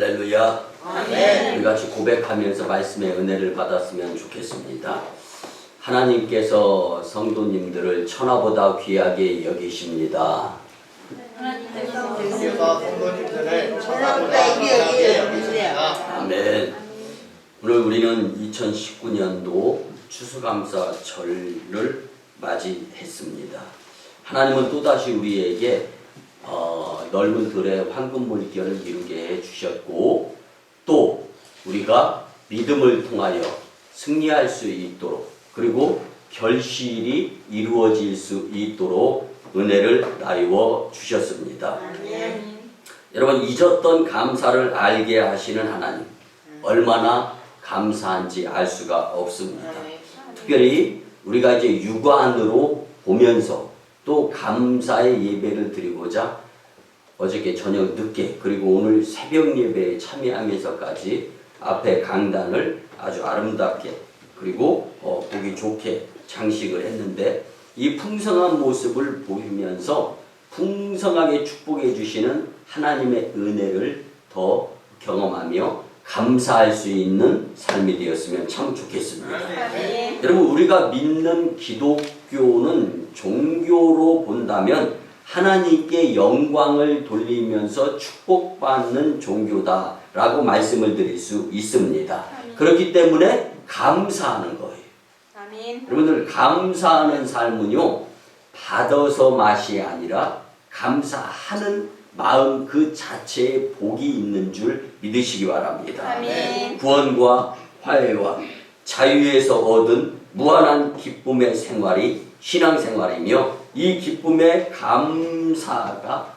할렐루야. 아멘. 우리 같이 고백하면서 말씀의 은혜를 받았으면 좋겠습니다. 하나님께서 성도님들을 천하보다 귀하게 여기십니다. 하나님께서 성도님들을 천하보다 귀하게 여기십니다. 아멘. 오늘 우리는 2019년도 추수감사절을 맞이했습니다. 하나님은 또다시 우리에게 넓은 들의 황금 물결을 이루게 해주셨고, 또 우리가 믿음을 통하여 승리할 수 있도록, 그리고 결실이 이루어질 수 있도록 은혜를 나누어 주셨습니다. 여러분, 잊었던 감사를 알게 하시는 하나님, 얼마나 감사한지 알 수가 없습니다. 특별히 우리가 이제 육안으로 보면서 또 감사의 예배를 드리고자 어저께 저녁 늦게, 그리고 오늘 새벽 예배에 참여하면서까지 앞에 강단을 아주 아름답게, 그리고 보기 좋게 장식을 했는데, 이 풍성한 모습을 보이면서 풍성하게 축복해 주시는 하나님의 은혜를 더 경험하며 감사할 수 있는 삶이 되었으면 참 좋겠습니다. 여러분, 우리가 믿는 기독교는 종교로 본다면 하나님께 영광을 돌리면서 축복받는 종교다라고 말씀을 드릴 수 있습니다. 그렇기 때문에 감사하는 거예요. 여러분들, 감사하는 삶은요, 받아서 맛이 아니라 감사하는 마음 그 자체에 복이 있는 줄 믿으시기 바랍니다. 구원과 화해와 자유에서 얻은 무한한 기쁨의 생활이 신앙생활이며, 이 기쁨의 감사가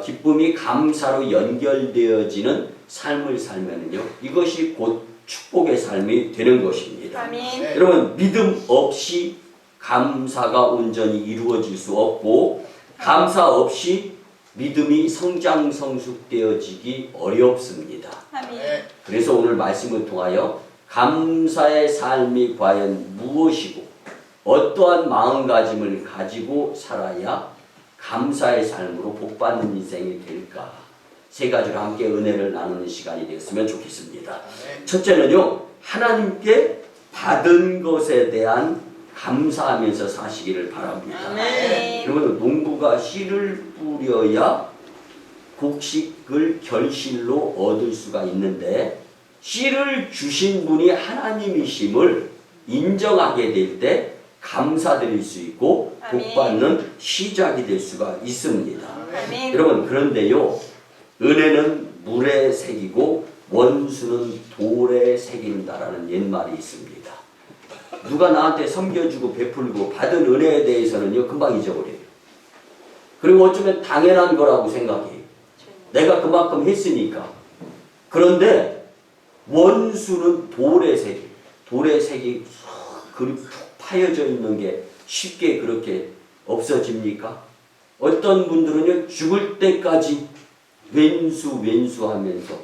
기쁨이 감사로 연결되어지는 삶을 살면은요, 이것이 곧 축복의 삶이 되는 것입니다. 여러분, 믿음 없이 감사가 온전히 이루어질 수 없고, 감사 없이 믿음이 성장성숙되어지기 어렵습니다. 그래서 오늘 말씀을 통하여 감사의 삶이 과연 무엇이고 어떠한 마음가짐을 가지고 살아야 감사의 삶으로 복받는 인생이 될까, 세 가지로 함께 은혜를 나누는 시간이 되었으면 좋겠습니다. 첫째는요, 하나님께 받은 것에 대한 감사하면서 사시기를 바랍니다. 여러분, 농부가 씨를 뿌려야 곡식을 결실로 얻을 수가 있는데, 씨를 주신 분이 하나님이심을 인정하게 될 때 감사드릴 수 있고 복받는 시작이 될 수가 있습니다. 여러분, 그런데요, 은혜는 물에 새기고 원수는 돌에 새긴다라는 옛말이 있습니다. 누가 나한테 섬겨주고 베풀고 받은 은혜에 대해서는요, 금방 잊어버려요. 그리고 어쩌면 당연한 거라고 생각해요. 내가 그만큼 했으니까. 그런데 원수는 돌에 색이 푹 파여져 있는 게 쉽게 그렇게 없어집니까? 어떤 분들은요, 죽을 때까지 왼수하면서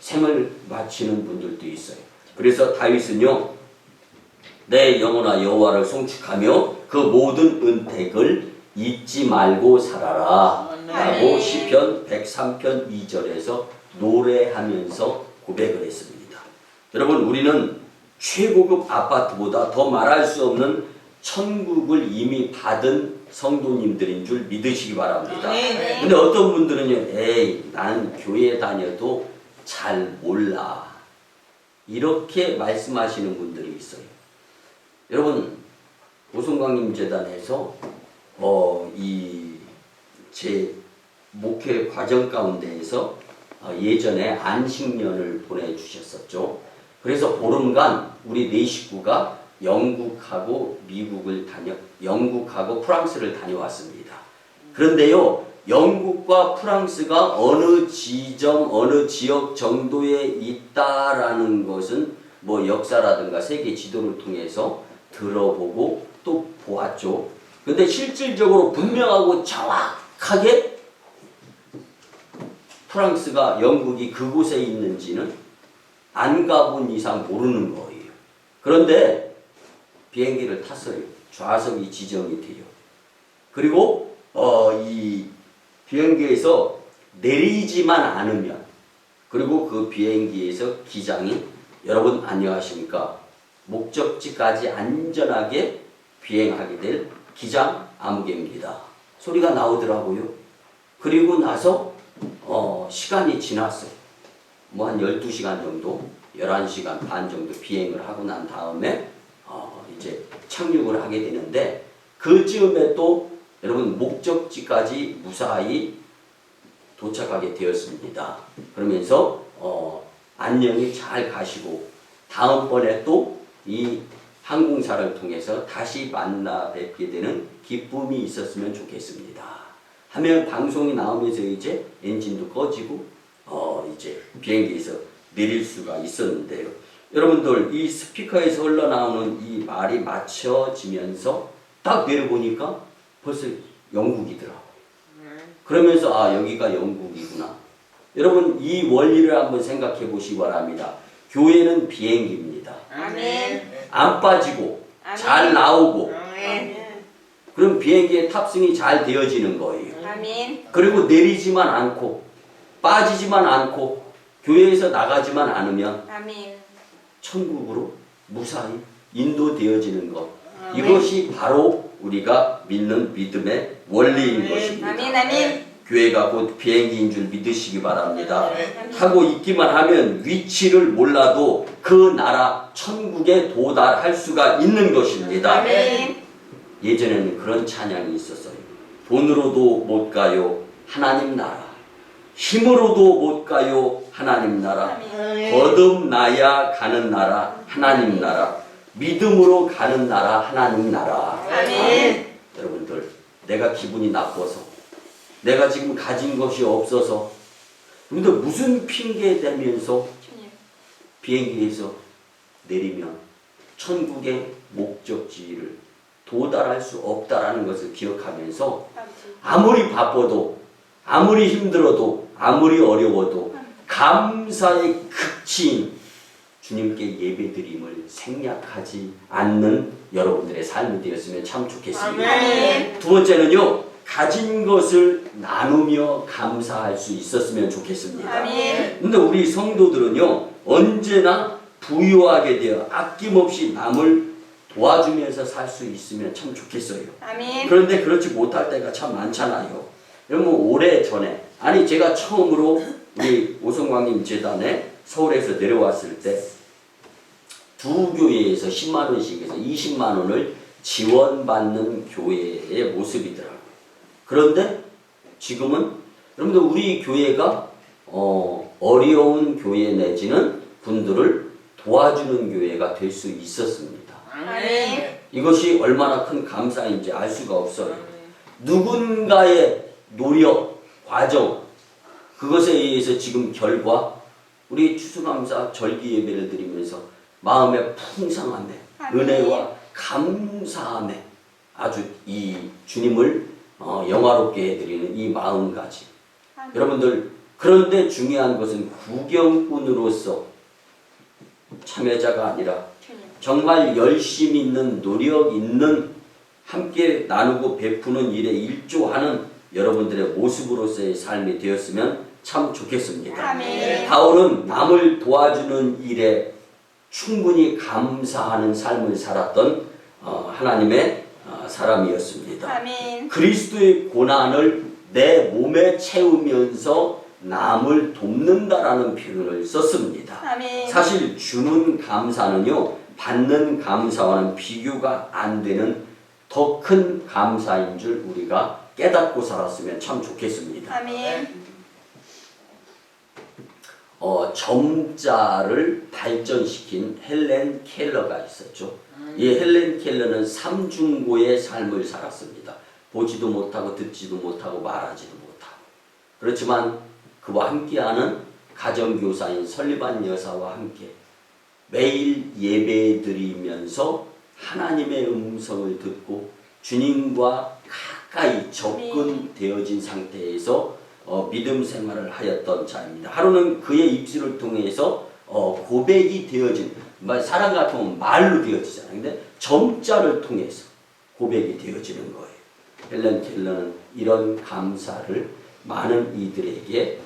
생을 마치는 분들도 있어요. 그래서 다윗은요, 내 영혼아 여호와를 송축하며 그 모든 은택을 잊지 말고 살아라 라고 시편 103편 2절에서 노래하면서 고백을 했습니다. 여러분, 우리는 최고급 아파트보다 더 말할 수 없는 천국을 이미 받은 성도님들인 줄 믿으시기 바랍니다. 근데 어떤 분들은요, 에이, 난 교회 다녀도 잘 몰라, 이렇게 말씀하시는 분들이 있어요. 여러분, 오송광림재단에서 제 목회 과정 가운데에서 예전에 안식년을 보내주셨었죠. 그래서 보름간 우리 네 식구가 영국하고 프랑스를 다녀왔습니다. 그런데요, 영국과 프랑스가 어느 지역 정도에 있다라는 것은 뭐 역사라든가 세계 지도를 통해서 들어보고 또 보았죠. 근데 실질적으로 분명하고 정확하게 프랑스가 영국이 그곳에 있는지는 안 가본 이상 모르는 거예요. 그런데 비행기를 탔어요. 좌석이 지정이 돼요. 그리고 이 비행기에서 내리지만 않으면 그리고 그 비행기에서 기장이 여러분 안녕하십니까? 목적지까지 안전하게 비행하게 될 기장 아무개입니다. 소리가 나오더라고요. 그리고 나서 시간이 지났어요. 뭐 한 12시간 정도, 11시간 반 정도 비행을 하고 난 다음에 이제 착륙을 하게 되는데 그즈음에 또 여러분 목적지까지 무사히 도착하게 되었습니다. 그러면서 안녕히 잘 가시고 다음번에 또 이 항공사를 통해서 다시 만나 뵙게 되는 기쁨이 있었으면 좋겠습니다. 하면 방송이 나오면서 이제 엔진도 꺼지고 이제 비행기에서 내릴 수가 있었는데요. 여러분들 이 스피커에서 흘러나오는 이 말이 맞춰지면서 딱 내려보니까 벌써 영국이더라고요. 그러면서 아 여기가 영국이구나. 여러분 이 원리를 한번 생각해 보시기 바랍니다. 교회는 비행기입니다. 아멘. 안 빠지고 아멘. 잘 나오고 아멘. 그럼 비행기의 탑승이 잘 되어지는 거예요. 아멘. 그리고 내리지만 않고 빠지지만 않고 교회에서 나가지만 않으면 아멘. 천국으로 무사히 인도되어지는 것. 아멘. 이것이 바로 우리가 믿는 믿음의 원리인 것입니다. 아멘. 아멘. 교회가 곧 비행기인 줄 믿으시기 바랍니다. 아멘. 타고 있기만 하면 위치를 몰라도 그 나라 천국에 도달할 수가 있는 것입니다. 아멘. 예전에는 그런 찬양이 있었어요. 돈으로도 못 가요 하나님 나라, 힘으로도 못 가요 하나님 나라, 거듭나야 가는 나라 하나님 나라, 믿음으로 가는 나라 하나님 나라. 아멘. 여러분들 내가 기분이 나빠서 내가 지금 가진 것이 없어서 근데 무슨 핑계 대면서 비행기에서 내리면 천국의 목적지를 도달할 수 없다라는 것을 기억하면서 아무리 바빠도 아무리 힘들어도 아무리 어려워도 감사의 극치인 주님께 예배드림을 생략하지 않는 여러분들의 삶이 되었으면 참 좋겠습니다. 아멘. 두 번째는요. 가진 것을 나누며 감사할 수 있었으면 좋겠습니다. 아멘. 근데 우리 성도들은요. 언제나 부유하게 되어 아낌없이 남을 도와주면서 살 수 있으면 참 좋겠어요. 아멘. 그런데 그렇지 못할 때가 참 많잖아요. 여러분 오래전에 아니 제가 처음으로 우리 오성광님 재단에 서울에서 내려왔을 때 두 교회에서 10만 원씩 해서 20만 원을 지원받는 교회의 모습이더라고요. 그런데 지금은 여러분들 우리 교회가 어려운 교회 내지는 분들을 도와주는 교회가 될 수 있었습니다. 아멘. 이것이 얼마나 큰 감사인지 알 수가 없어요. 누군가의 노력, 과정, 그것에 의해서 지금 결과 우리 추수감사 절기 예배를 드리면서 마음의 풍성함에 은혜와 감사함에 아주 이 주님을 영화롭게 해드리는 이 마음가짐. 여러분들 그런데 중요한 것은 구경꾼으로서 참여자가 아니라 정말 열심 있는 노력 있는 함께 나누고 베푸는 일에 일조하는 여러분들의 모습으로서의 삶이 되었으면 참 좋겠습니다. 아멘. 바울은 남을 도와주는 일에 충분히 감사하는 삶을 살았던 하나님의 사람이었습니다. 아멘. 그리스도의 고난을 내 몸에 채우면서 남을 돕는다라는 표현을 썼습니다. 아멘. 사실 주는 감사는요 받는 감사와는 비교가 안 되는 더 큰 감사인 줄 우리가 깨닫고 살았으면 참 좋겠습니다. 아멘. 점자를 발전시킨 헬렌 켈러가 있었죠. 이 헬렌 켈러는 삼중고의 삶을 살았습니다. 보지도 못하고 듣지도 못하고 말하지도 못하고. 그렇지만 그와 함께하는 가정교사인 설리반 여사와 함께 매일 예배드리면서 하나님의 음성을 듣고 주님과 가까이 접근되어진 상태에서 믿음 생활을 하였던 자입니다. 하루는 그의 입술을 통해서 고백이 되어진, 사람 같으면 말로 되어지잖아요. 근데 점자를 통해서 고백이 되어지는 거예요. 헬렌 켈러는 이런 감사를 많은 이들에게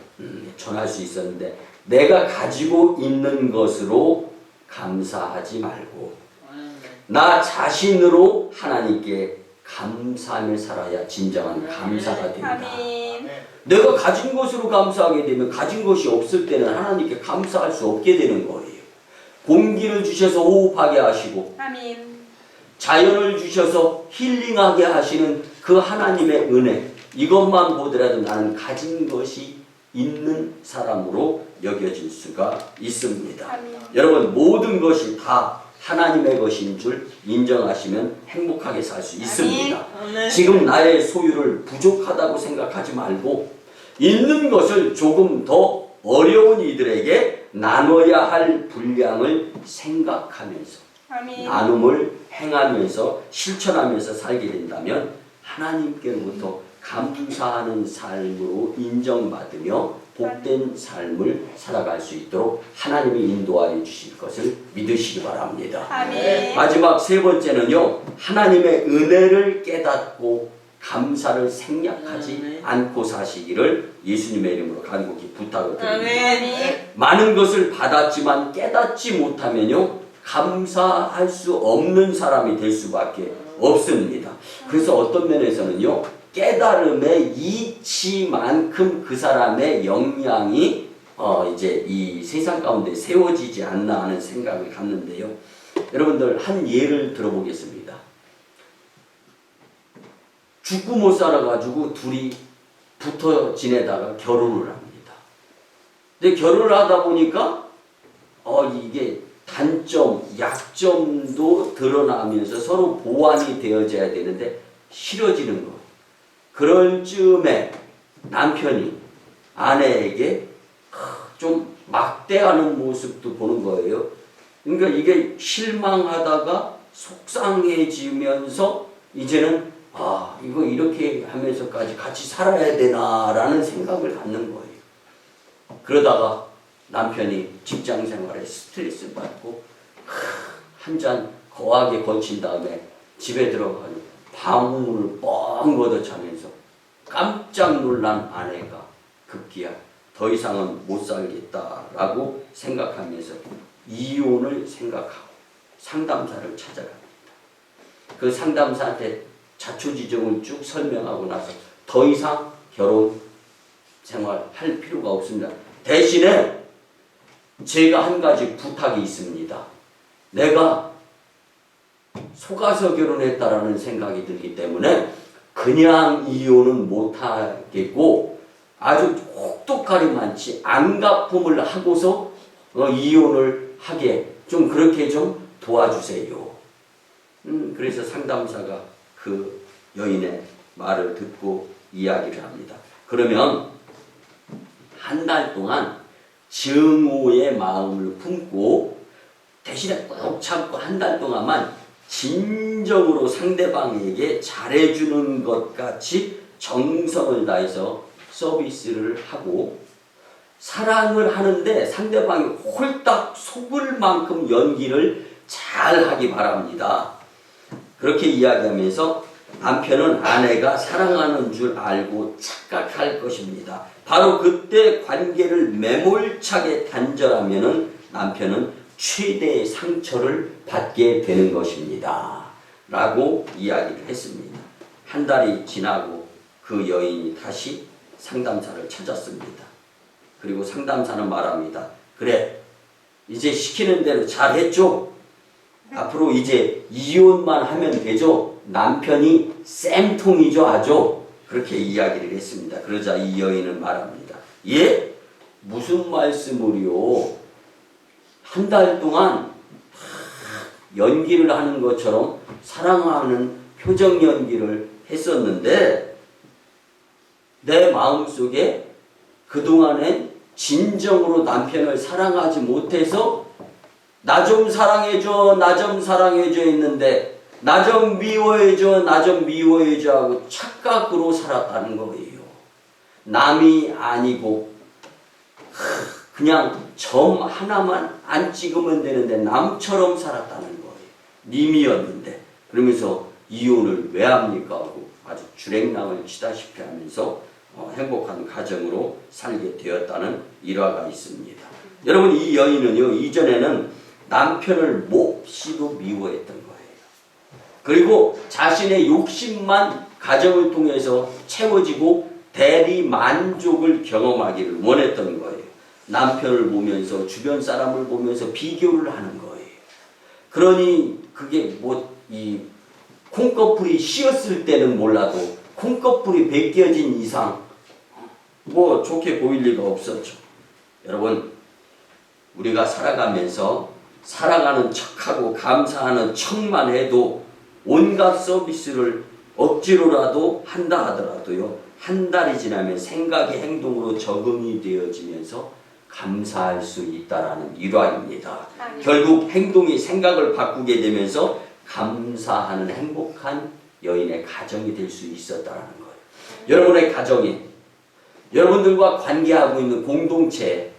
전할 수 있었는데 내가 가지고 있는 것으로 감사하지 말고 나 자신으로 하나님께 감사하며 살아야 진정한 감사가 된다. 아멘. 내가 가진 것으로 감사하게 되면 가진 것이 없을 때는 하나님께 감사할 수 없게 되는 거예요. 공기를 주셔서 호흡하게 하시고 아멘. 자연을 주셔서 힐링하게 하시는 그 하나님의 은혜, 이것만 보더라도 나는 가진 것이 있는 사람으로 여겨질 수가 있습니다. 아멘. 여러분, 모든 것이 다 하나님의 것인 줄 인정하시면 행복하게 살 수 있습니다. 아멘. 지금 나의 소유를 부족하다고 생각하지 말고 있는 것을 조금 더 어려운 이들에게 나눠야 할 분량을 생각하면서 아멘. 나눔을 행하면서 실천하면서 살게 된다면 하나님께로부터 감사하는 삶으로 인정받으며 복된 삶을 살아갈 수 있도록 하나님이 인도하여 주실 것을 믿으시기 바랍니다. 아멘. 마지막 세 번째는요, 하나님의 은혜를 깨닫고 감사를 생략하지 않고 사시기를 예수님의 이름으로 간곡히 부탁을 드립니다. 아멘. 많은 것을 받았지만 깨닫지 못하면요, 감사할 수 없는 사람이 될 수밖에 없습니다. 그래서 어떤 면에서는요, 깨달음의 이치만큼 그 사람의 역량이 이제 이 세상 가운데 세워지지 않나 하는 생각을 갖는데요. 여러분들 한 예를 들어보겠습니다. 죽고 못 살아가지고 둘이 붙어 지내다가 결혼을 합니다. 근데 결혼을 하다 보니까 이게 단점, 약점도 드러나면서 서로 보완이 되어져야 되는데 싫어지는 거예요. 그럴 즈음에 남편이 아내에게 좀 막대하는 모습도 보는 거예요. 그러니까 이게 실망하다가 속상해지면서 이제는 이거 이렇게 하면서까지 같이 살아야 되나라는 생각을 갖는 거예요. 그러다가 남편이 직장 생활에 스트레스 받고 한 잔 거하게 걸친 다음에 집에 들어가서 방울을 뻥 걷어차면서 깜짝 놀란 아내가 급기야 더 이상은 못 살겠다라고 생각하면서 이혼을 생각하고 상담사를 찾아갑니다. 그 상담사한테 자초지종을 쭉 설명하고 나서 더 이상 결혼 생활 할 필요가 없습니다. 대신에 제가 한 가지 부탁이 있습니다. 내가 속아서 결혼했다라는 생각이 들기 때문에 그냥 이혼은 못하겠고 아주 혹독하리 많지 안갚음을 하고서 이혼을 하게 좀 그렇게 좀 도와주세요. 그래서 상담사가 그 여인의 말을 듣고 이야기를 합니다. 그러면 한 달 동안 증오의 마음을 품고 대신에 꾹 참고 한 달 동안만 진정으로 상대방에게 잘해주는 것 같이 정성을 다해서 서비스를 하고 사랑을 하는데 상대방이 홀딱 속을 만큼 연기를 잘 하기 바랍니다. 그렇게 이야기하면서 남편은 아내가 사랑하는 줄 알고 착각할 것입니다. 바로 그때 관계를 매몰차게 단절하면은 남편은 최대의 상처를 받게 되는 것입니다. 라고 이야기를 했습니다. 한 달이 지나고 그 여인이 다시 상담사를 찾았습니다. 그리고 상담사는 말합니다. 그래, 이제 시키는 대로 잘했죠? 앞으로 이제 이혼만 하면 되죠? 남편이 쌤통이죠, 아죠? 그렇게 이야기를 했습니다. 그러자 이 여인은 말합니다. 예? 무슨 말씀을요? 한 달 동안 연기를 하는 것처럼 사랑하는 표정 연기를 했었는데 내 마음속에 그동안에 진정으로 남편을 사랑하지 못해서 나 좀 사랑해줘, 나 좀 사랑해줘 했는데 나 좀 미워해줘, 나 좀 미워해줘 하고 착각으로 살았다는 거예요. 남이 아니고 그냥 점 하나만 안 찍으면 되는데 남처럼 살았다는 거예요. 님이었는데. 그러면서 이혼을 왜 합니까 하고 아주 주랭랑을 치다시피 하면서 행복한 가정으로 살게 되었다는 일화가 있습니다. 여러분, 이 여인은요, 이전에는 남편을 몹시도 미워했던 거예요. 그리고 자신의 욕심만 가정을 통해서 채워지고 대리 만족을 경험하기를 원했던 거예요. 남편을 보면서, 주변 사람을 보면서 비교를 하는 거예요. 그러니 그게 이 콩꺼풀이 씌었을 때는 몰라도 콩꺼풀이 벗겨진 이상 좋게 보일 리가 없었죠. 여러분, 우리가 살아가면서 살아가는 척하고 감사하는 척만 해도 온갖 서비스를 억지로라도 한다 하더라도요, 한 달이 지나면 생각이 행동으로 적응이 되어지면서 감사할 수 있다라는 일화입니다. 결국 행동이 생각을 바꾸게 되면서 감사하는 행복한 여인의 가정이 될 수 있었다라는 거예요. 여러분의 가정에, 여러분들과 관계하고 있는 공동체에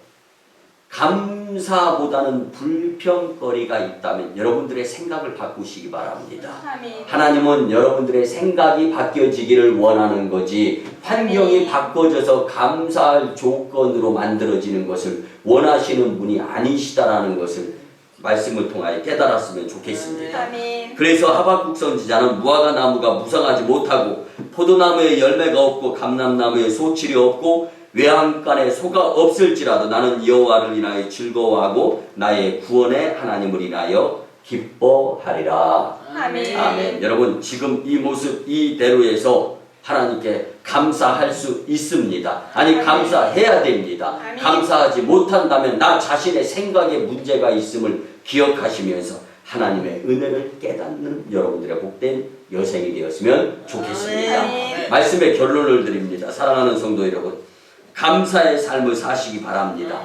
감사보다는 불평거리가 있다면 여러분들의 생각을 바꾸시기 바랍니다. 하나님은 여러분들의 생각이 바뀌어지기를 원하는 거지, 환경이 바꿔져서 감사할 조건으로 만들어지는 것을 원하시는 분이 아니시다라는 것을 말씀을 통하여 깨달았으면 좋겠습니다. 그래서 하박국 선지자는 무화과 나무가 무성하지 못하고 포도나무에 열매가 없고 감람나무에 소칠이 없고 외양간에 소가 없을지라도 나는 여호와를 인하여 즐거워하고 나의 구원의 하나님을 인하여 기뻐하리라. 아멘. 여러분, 지금 이 모습 이대로에서 하나님께 감사할 수 있습니다. 아니, 감사해야 됩니다. 감사하지 못한다면 나 자신의 생각에 문제가 있음을 기억하시면서 하나님의 은혜를 깨닫는 여러분들의 복된 여생이 되었으면 좋겠습니다. 말씀의 결론을 드립니다. 사랑하는 성도 여러분, 감사의 삶을 사시기 바랍니다.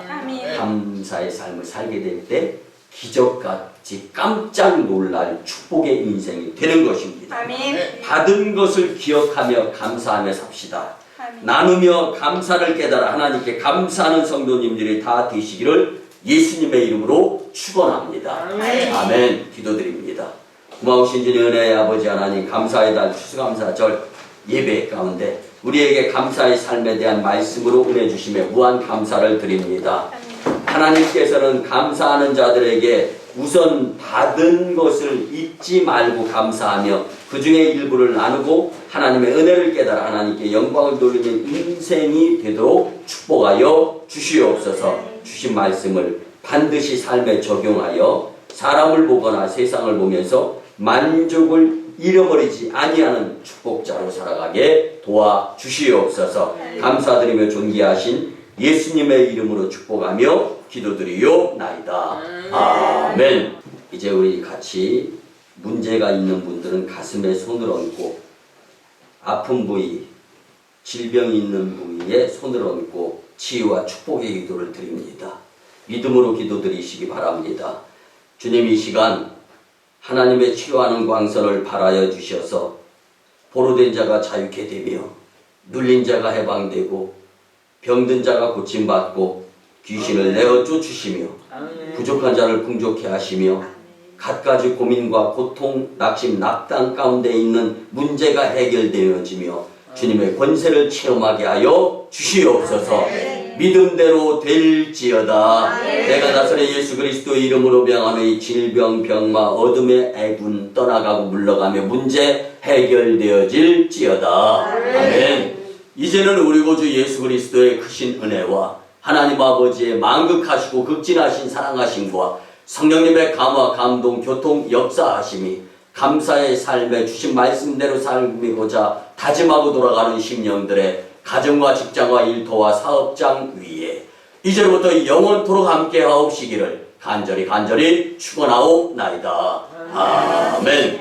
감사의 삶을 살게 될 때 기적같이 깜짝 놀랄 축복의 인생이 되는 것입니다. 받은 것을 기억하며 감사하며 삽시다. 나누며 감사를 깨달아 하나님께 감사하는 성도님들이 다 되시기를 예수님의 이름으로 축원합니다. 아멘. 기도드립니다. 고마우신 주님, 은혜의 아버지 하나님, 감사의 달 추수감사절 예배 가운데 우리에게 감사의 삶에 대한 말씀으로 은혜 주심에 무한 감사를 드립니다. 하나님께서는 감사하는 자들에게 우선 받은 것을 잊지 말고 감사하며 그 중에 일부를 나누고 하나님의 은혜를 깨달아 하나님께 영광을 돌리는 인생이 되도록 축복하여 주시옵소서. 주신 말씀을 반드시 삶에 적용하여 사람을 보거나 세상을 보면서 만족을 잃어버리지 아니하는 축복자로 살아가게 도와주시옵소서. 감사드리며 존귀하신 예수님의 이름으로 축복하며 기도드리옵나이다. 아멘. 이제 우리 같이 문제가 있는 분들은 가슴에 손을 얹고 아픈 부위, 질병이 있는 부위에 손을 얹고 치유와 축복의 기도를 드립니다. 믿음으로 기도드리시기 바랍니다. 주님, 이 시간 하나님의 치유하는 광선을 발하여 주셔서 포로된 자가 자유케 되며 눌린 자가 해방되고 병든 자가 고침받고 귀신을 내어 쫓으시며 부족한 자를 풍족케 하시며 갖가지 고민과 고통, 낙심, 낙담 가운데 있는 문제가 해결되어지며 주님의 권세를 체험하게 하여 주시옵소서. 믿음대로 될지어다. 내가 나사렛 예수 그리스도의 이름으로 명하노니 질병, 병마, 어둠의 애군 떠나가고 물러가며 문제 해결되어질지어다. 아멘. 이제는 우리 구주 예수 그리스도의 크신 은혜와 하나님 아버지의 만극하시고 극진하신 사랑하심과 성령님의 감화, 감동, 교통, 역사하심이 감사의 삶에 주신 말씀대로 살미고자 다짐하고 돌아가는 심령들의 가정과 직장과 일터와 사업장 위에 이제부터 영원토록 함께 하옵시기를 간절히 축원하옵나이다. 아멘.